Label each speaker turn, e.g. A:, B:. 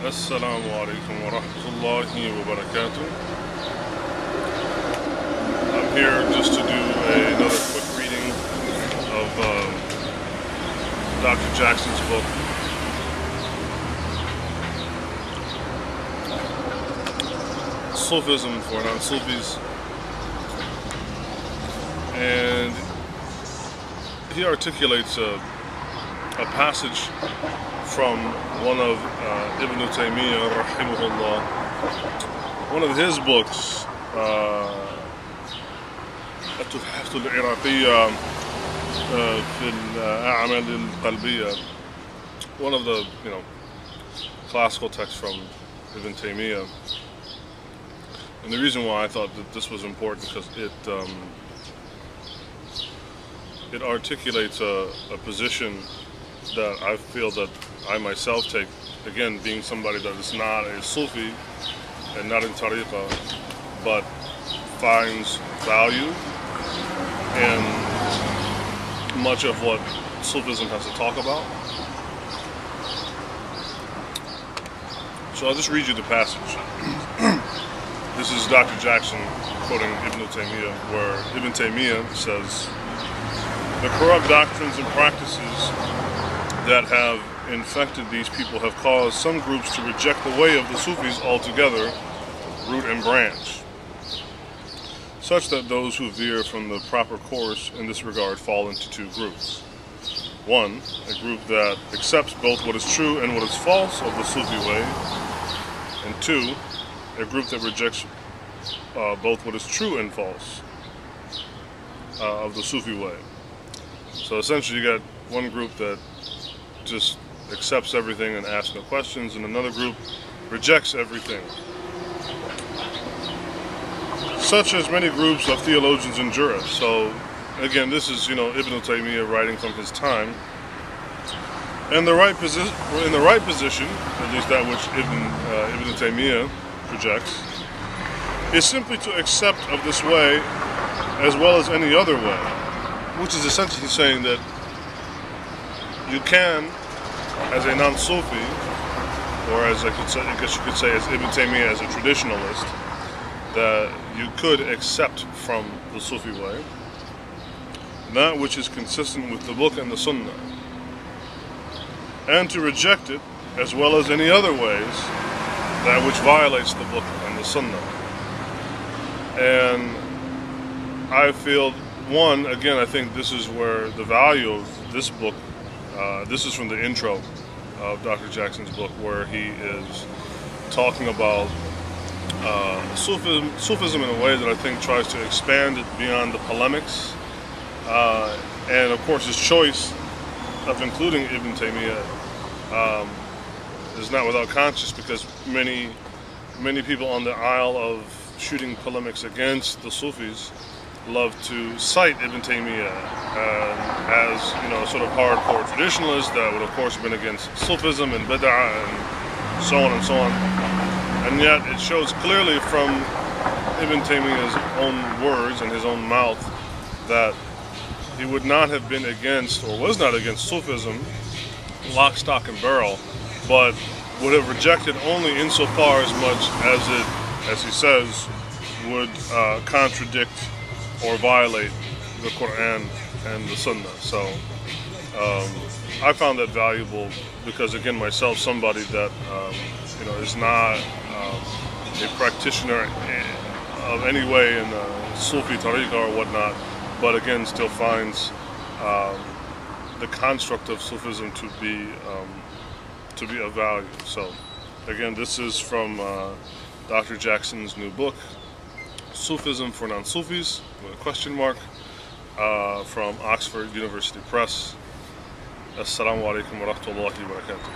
A: Assalamu alaikum wa rahmatullahi wa barakatuh. I'm here just to do another quick reading of Dr. Jackson's book. Sufism for Non-Sufis. And he articulates a passage from one of Ibn Taymiyya rahimahullah, one of his books, التحفة العراقية في الأعمال القلبية, one of the classical texts from Ibn Taymiyya. And the reason why I thought that this was important because it articulates a position that I feel that I myself take, again, being somebody that is not a Sufi and not in Tariqah, but finds value in much of what Sufism has to talk about. So I'll just read you the passage. This is Dr. Jackson quoting Ibn Taymiyya, where Ibn Taymiyya says, "The corrupt doctrines and practices that have infected these people have caused some groups to reject the way of the Sufis altogether, root and branch, such that those who veer from the proper course in this regard fall into two groups. One, a group that accepts both what is true and what is false of the Sufi way, and two, a group that rejects both what is true and false of the Sufi way." So essentially you got one group that just accepts everything and asks no questions, and another group rejects everything. Such as many groups of theologians and jurists. So again, this is Ibn Taymiyya writing from his time. And in the right position, at least that which Ibn Taymiyya projects, is simply to accept of this way as well as any other way, which is essentially saying that you can, as a non-Sufi, or as I guess you could say as Ibn Taymiyya as a traditionalist, that you could accept from the Sufi way that which is consistent with the book and the Sunnah, and to reject it as well as any other ways that which violates the book and the Sunnah. And I feel, one, again, I think this is where the value of this book, this is from the intro of Dr. Jackson's book, where he is talking about Sufism in a way that I think tries to expand it beyond the polemics. And of course his choice of including Ibn Taymiyya is not without conscience, because many people on the aisle of shooting polemics against the Sufis love to cite Ibn Taymiyya as sort of hardcore traditionalist that would of course have been against Sufism and Bid'ah and so on and so on. And yet it shows clearly from Ibn Taymiyya's own words and his own mouth that he would not have been against, or was not against, Sufism lock, stock, and barrel, but would have rejected only insofar as much as it, as he says, would contradict or violate the Quran and the Sunnah. So I found that valuable because, again, myself, somebody that is not a practitioner of any way in Sufi Tariqah or whatnot, but again still finds the construct of Sufism to be of value. So again, this is from Dr. Jackson's new book, Sufism for Non-Sufis, with a question mark, from Oxford University Press. Assalamu alaikum wa rahmatullahi wa barakatuh.